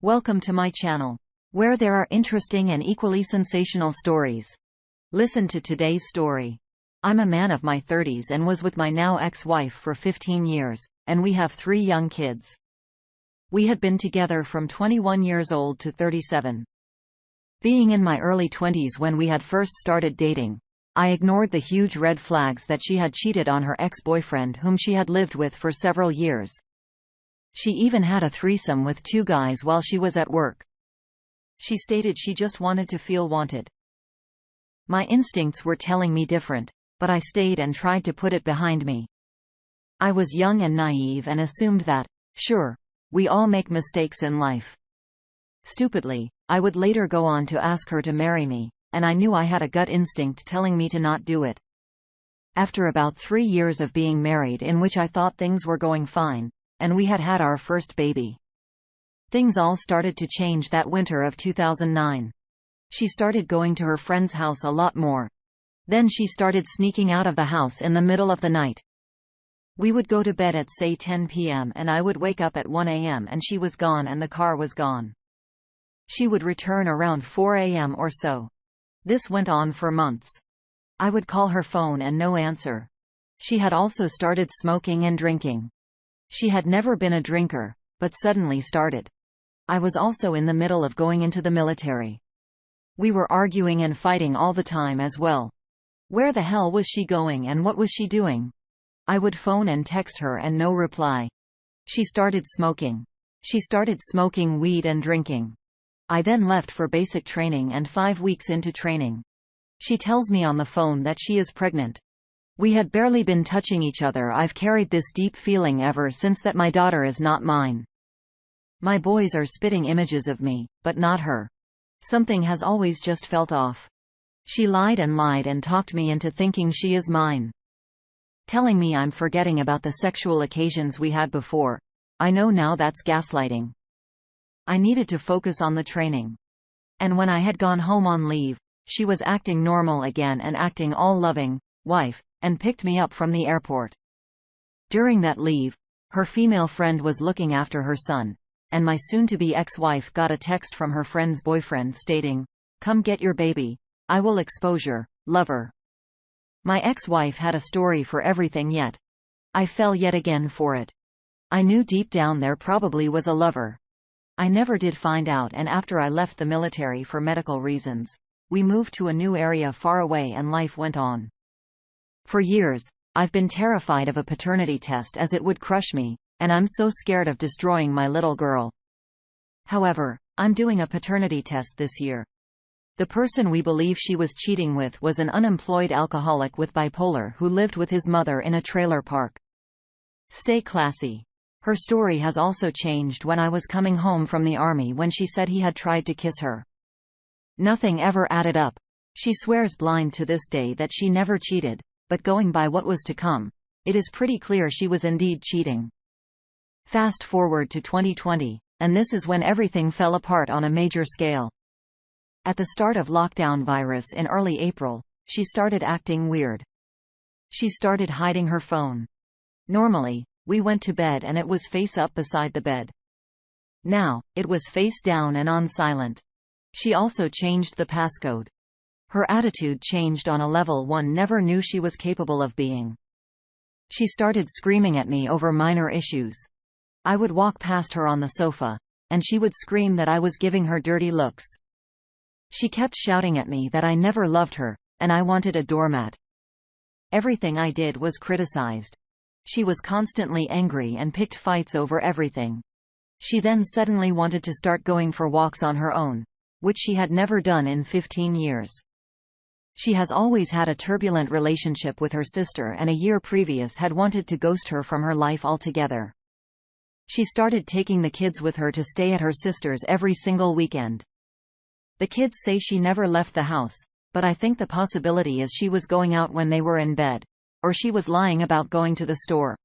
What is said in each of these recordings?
Welcome to my channel, where there are interesting and equally sensational stories. Listen to today's story. I'm a man of my 30s and was with my now ex-wife for 15 years, and we have 3 young kids. We had been together from 21 years old to 37. Being in my early 20s when we had first started dating, I ignored the huge red flags that she had cheated on her ex-boyfriend whom she had lived with for several years. She even had a threesome with 2 guys while she was at work. She stated she just wanted to feel wanted. My instincts were telling me different, but I stayed and tried to put it behind me. I was young and naive and assumed that, sure, we all make mistakes in life. Stupidly, I would later go on to ask her to marry me, and I knew I had a gut instinct telling me to not do it. After about 3 years of being married in which I thought things were going fine, and we had had our first baby, things all started to change that winter of 2009. She started going to her friend's house a lot more. Then she started sneaking out of the house in the middle of the night. We would go to bed at say 10 p.m. and I would wake up at 1 a.m. and she was gone and the car was gone. She would return around 4 a.m. or so. This went on for months. I would call her phone and no answer. She had also started smoking and drinking. She had never been a drinker, but suddenly started. I was also in the middle of going into the military. We were arguing and fighting all the time as well. Where the hell was she going and what was she doing? I would phone and text her and no reply. She started smoking. She started smoking weed and drinking. I then left for basic training and 5 weeks into training, she tells me on the phone that she is pregnant. We had barely been touching each other. I've carried this deep feeling ever since that my daughter is not mine. My boys are spitting images of me, but not her. Something has always just felt off. She lied and talked me into thinking she is mine. Telling me I'm forgetting about the sexual occasions we had before. I know now that's gaslighting. I needed to focus on the training. And when I had gone home on leave, she was acting normal again and acting all loving, wife, and picked me up from the airport. During that leave, her female friend was looking after her son, and my soon-to-be ex-wife got a text from her friend's boyfriend stating, "Come get your baby. I will exposure, lover." My ex-wife had a story for everything yet. I fell yet again for it. I knew deep down there probably was a lover. I never did find out, and after I left the military for medical reasons, we moved to a new area far away and life went on. For years, I've been terrified of a paternity test as it would crush me, and I'm so scared of destroying my little girl. However, I'm doing a paternity test this year. The person we believe she was cheating with was an unemployed alcoholic with bipolar who lived with his mother in a trailer park. Stay classy. Her story has also changed when I was coming home from the army when she said he had tried to kiss her. Nothing ever added up. She swears blind to this day that she never cheated, but going by what was to come, it is pretty clear she was indeed cheating. Fast forward to 2020, and this is when everything fell apart on a major scale. At the start of lockdown virus in early April, she started acting weird. She started hiding her phone. Normally, we went to bed and it was face up beside the bed. Now, it was face down and on silent. She also changed the passcode. Her attitude changed on a level one never knew she was capable of being. She started screaming at me over minor issues. I would walk past her on the sofa, and she would scream that I was giving her dirty looks. She kept shouting at me that I never loved her, and I wanted a doormat. Everything I did was criticized. She was constantly angry and picked fights over everything. She then suddenly wanted to start going for walks on her own, which she had never done in 15 years. She has always had a turbulent relationship with her sister and a year previous had wanted to ghost her from her life altogether. She started taking the kids with her to stay at her sister's every single weekend. The kids say she never left the house, but I think the possibility is she was going out when they were in bed, or she was lying about going to the store.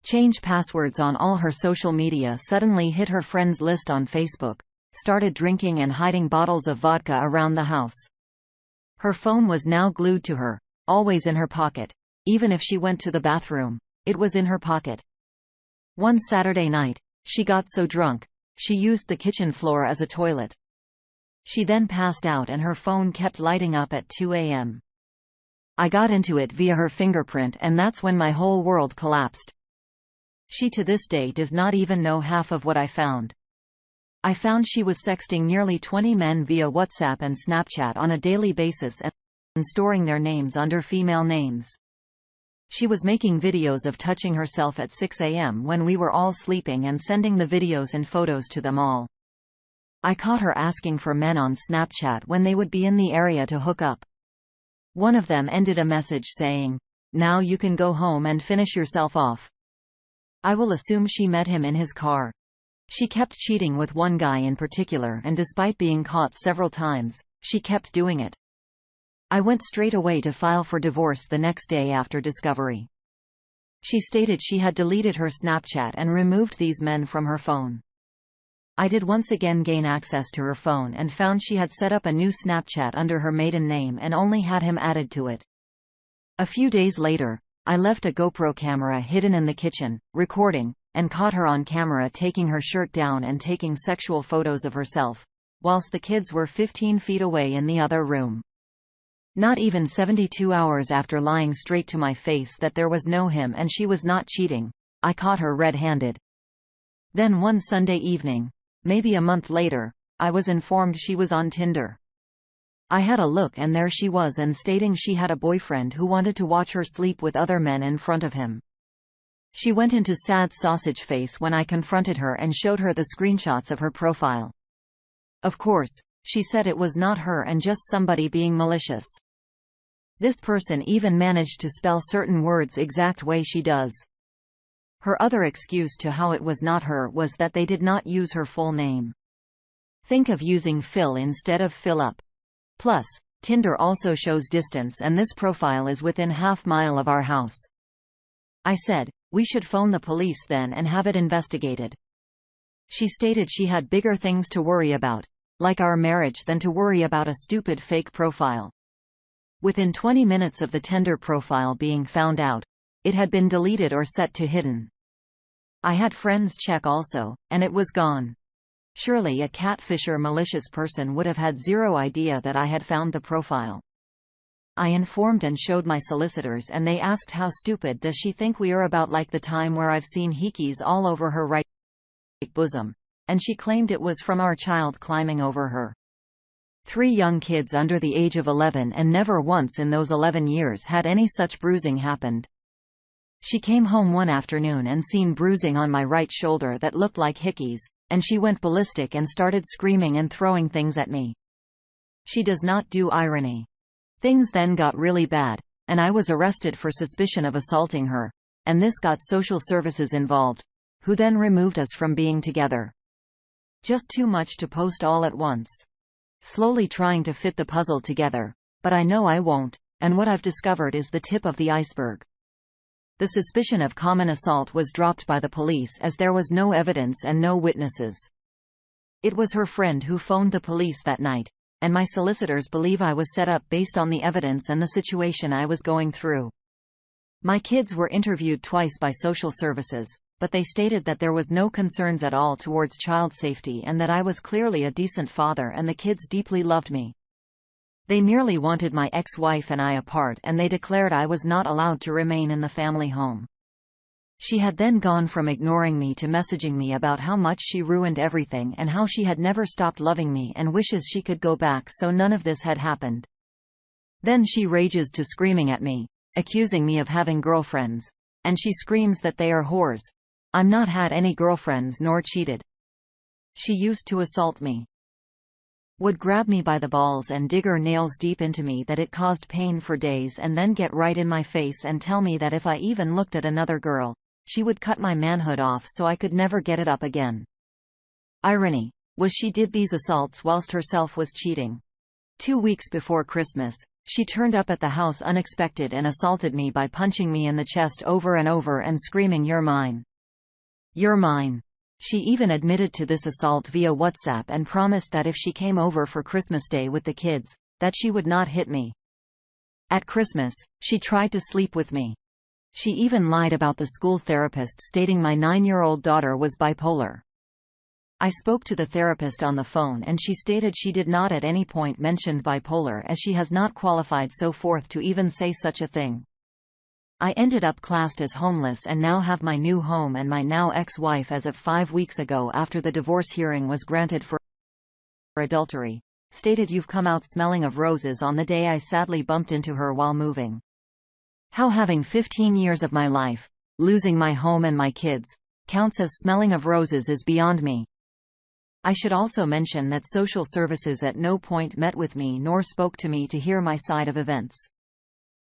Change passwords on all her social media, suddenly hit her friends list on Facebook, started drinking and hiding bottles of vodka around the house. Her phone was now glued to her, always in her pocket. Even if she went to the bathroom, it was in her pocket. One Saturday night, she got so drunk, She used the kitchen floor as a toilet. She then passed out and her phone kept lighting up at 2 a.m. I got into it via her fingerprint, and that's when my whole world collapsed. She to this day does not even know half of what I found. I found she was sexting nearly 20 men via WhatsApp and Snapchat on a daily basis and storing their names under female names. She was making videos of touching herself at 6 a.m. when we were all sleeping and sending the videos and photos to them all. I caught her asking for men on Snapchat when they would be in the area to hook up. One of them ended a message saying, "Now you can go home and finish yourself off." I will assume she met him in his car. She kept cheating with one guy in particular, and despite being caught several times, she kept doing it. I went straight away to file for divorce the next day after discovery. She stated she had deleted her Snapchat and removed these men from her phone. I did once again gain access to her phone and found she had set up a new Snapchat under her maiden name and only had him added to it. A few days later, I left a GoPro camera hidden in the kitchen, recording, and caught her on camera taking her shirt down and taking sexual photos of herself, whilst the kids were 15 feet away in the other room. Not even 72 hours after lying straight to my face that there was no him and she was not cheating, I caught her red-handed. Then one Sunday evening, maybe a month later, I was informed she was on Tinder. I had a look and there she was, and stating she had a boyfriend who wanted to watch her sleep with other men in front of him. She went into sad sausage face when I confronted her and showed her the screenshots of her profile. Of course, she said it was not her and just somebody being malicious. This person even managed to spell certain words exact way she does. Her other excuse to how it was not her was that they did not use her full name. Think of using Phil instead of Philip. Plus, Tinder also shows distance and this profile is within half-mile of our house. I said, we should phone the police then and have it investigated. She stated she had bigger things to worry about, like our marriage, than to worry about a stupid fake profile. Within 20 minutes of the Tinder profile being found out, it had been deleted or set to hidden. I had friends check also, and it was gone. Surely a catfisher malicious person would have had zero idea that I had found the profile. I informed and showed my solicitors and they asked how stupid does she think we are, about like the time where I've seen hickeys all over her right bosom, and she claimed it was from our child climbing over her. 3 young kids under the age of 11, and never once in those 11 years had any such bruising happened. She came home one afternoon and seen bruising on my right shoulder that looked like hickeys, and she went ballistic and started screaming and throwing things at me. She does not do irony. Things then got really bad, and I was arrested for suspicion of assaulting her, and this got social services involved, who then removed us from being together. Just too much to post all at once. Slowly trying to fit the puzzle together, but I know I won't, and what I've discovered is the tip of the iceberg. The suspicion of common assault was dropped by the police as there was no evidence and no witnesses. It was her friend who phoned the police that night, and my solicitors believe I was set up based on the evidence and the situation I was going through. My kids were interviewed twice by social services, but they stated that there was no concerns at all towards child safety and that I was clearly a decent father and the kids deeply loved me. They merely wanted my ex-wife and I apart, and they declared I was not allowed to remain in the family home. She had then gone from ignoring me to messaging me about how much she ruined everything and how she had never stopped loving me and wishes she could go back so none of this had happened. Then she rages to screaming at me, accusing me of having girlfriends, and she screams that they are whores. I'm not had any girlfriends nor cheated. She used to assault me. Would grab me by the balls and dig her nails deep into me that it caused pain for days, and then get right in my face and tell me that if I even looked at another girl, she would cut my manhood off so I could never get it up again. Irony was she did these assaults whilst herself was cheating. 2 weeks before Christmas, she turned up at the house unexpected and assaulted me by punching me in the chest over and over and screaming, "You're mine. You're mine." She even admitted to this assault via WhatsApp and promised that if she came over for Christmas Day with the kids, that she would not hit me. At Christmas, she tried to sleep with me. She even lied about the school therapist, stating my 9-year-old daughter was bipolar. I spoke to the therapist on the phone and she stated she did not at any point mention bipolar as she has not qualified so forth to even say such a thing. I ended up classed as homeless and now have my new home and my now ex-wife as of 5 weeks ago after the divorce hearing was granted for adultery. Stated you've come out smelling of roses on the day I sadly bumped into her while moving. How having 15 years of my life, losing my home and my kids, counts as smelling of roses is beyond me. I should also mention that social services at no point met with me nor spoke to me to hear my side of events.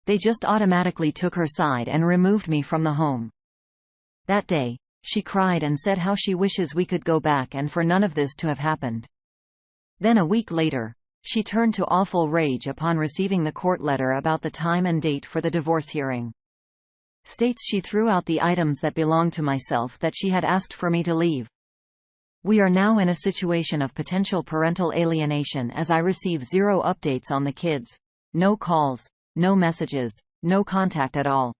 They just automatically took her side and removed me from the home. That day, she cried and said how she wishes we could go back and for none of this to have happened. Then a week later, she turned to awful rage upon receiving the court letter about the time and date for the divorce hearing. States she threw out the items that belonged to myself that she had asked for me to leave. We are now in a situation of potential parental alienation as I receive 0 updates on the kids, no calls, no messages, no contact at all.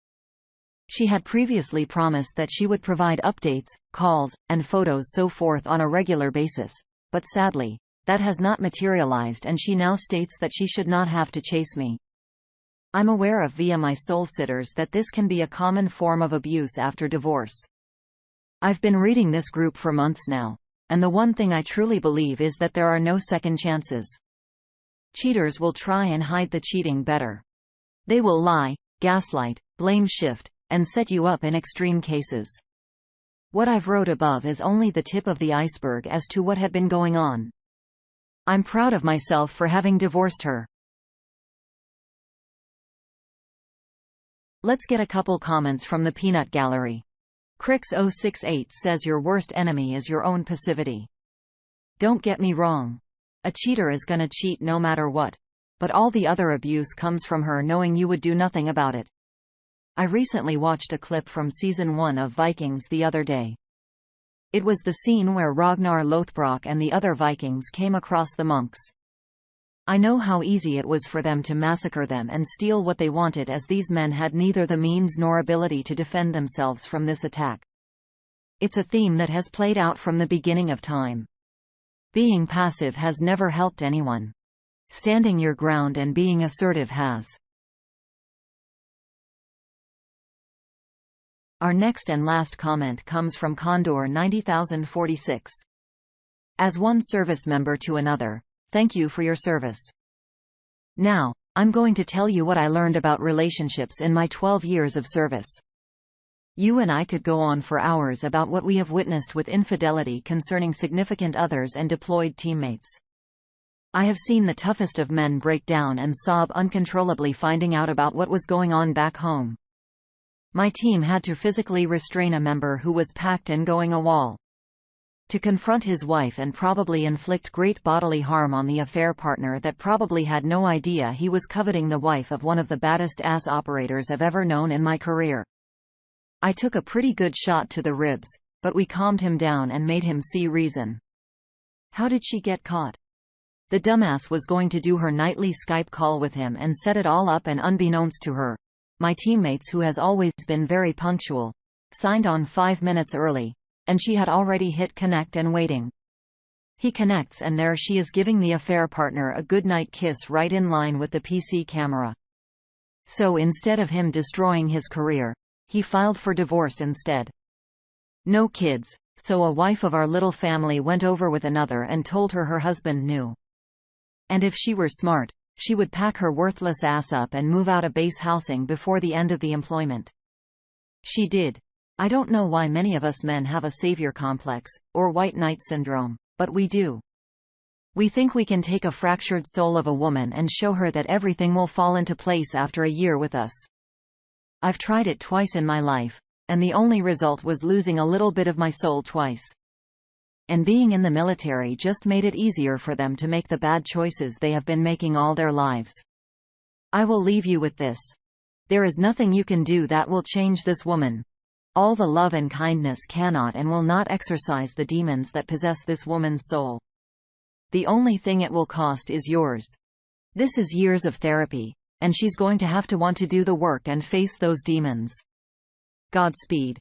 She had previously promised that she would provide updates, calls, and photos so forth on a regular basis, but sadly, that has not materialized and she now states that she should not have to chase me. I'm aware of via my soul sitters that this can be a common form of abuse after divorce. I've been reading this group for months now, and the one thing I truly believe is that there are no second chances. Cheaters will try and hide the cheating better. They will lie, gaslight, blame shift, and set you up in extreme cases. What I've wrote above is only the tip of the iceberg as to what had been going on. I'm proud of myself for having divorced her. Let's get a couple comments from the peanut gallery. Crix068 says your worst enemy is your own passivity. Don't get me wrong. A cheater is gonna cheat no matter what. But all the other abuse comes from her knowing you would do nothing about it. I recently watched a clip from Season 1 of Vikings the other day. It was the scene where Ragnar Lothbrok and the other Vikings came across the monks. I know how easy it was for them to massacre them and steal what they wanted as these men had neither the means nor ability to defend themselves from this attack. It's a theme that has played out from the beginning of time. Being passive has never helped anyone. Standing your ground and being assertive has. Our next and last comment comes from Condor 90046. As one service member to another, thank you for your service. Now, I'm going to tell you what I learned about relationships in my 12 years of service. You and I could go on for hours about what we have witnessed with infidelity concerning significant others and deployed teammates. I have seen the toughest of men break down and sob uncontrollably finding out about what was going on back home. My team had to physically restrain a member who was packed and going AWOL. To confront his wife and probably inflict great bodily harm on the affair partner that probably had no idea he was coveting the wife of one of the baddest ass operators I've ever known in my career. I took a pretty good shot to the ribs, but we calmed him down and made him see reason. How did she get caught? The dumbass was going to do her nightly Skype call with him and set it all up, and unbeknownst to her, my teammates, who has always been very punctual, signed on 5 minutes early, and she had already hit connect and waiting. He connects and there she is giving the affair partner a goodnight kiss right in line with the PC camera. So instead of him destroying his career, he filed for divorce instead. No kids, so a wife of our little family went over with another and told her husband knew. And if she were smart, she would pack her worthless ass up and move out of base housing before the end of the employment. She did. I don't know why many of us men have a savior complex, or white knight syndrome, but we do. We think we can take a fractured soul of a woman and show her that everything will fall into place after a year with us. I've tried it twice in my life, and the only result was losing a little bit of my soul twice. And being in the military just made it easier for them to make the bad choices they have been making all their lives. I will leave you with this. There is nothing you can do that will change this woman. All the love and kindness cannot and will not exorcise the demons that possess this woman's soul. The only thing it will cost is yours. This is years of therapy, and she's going to have to want to do the work and face those demons. Godspeed.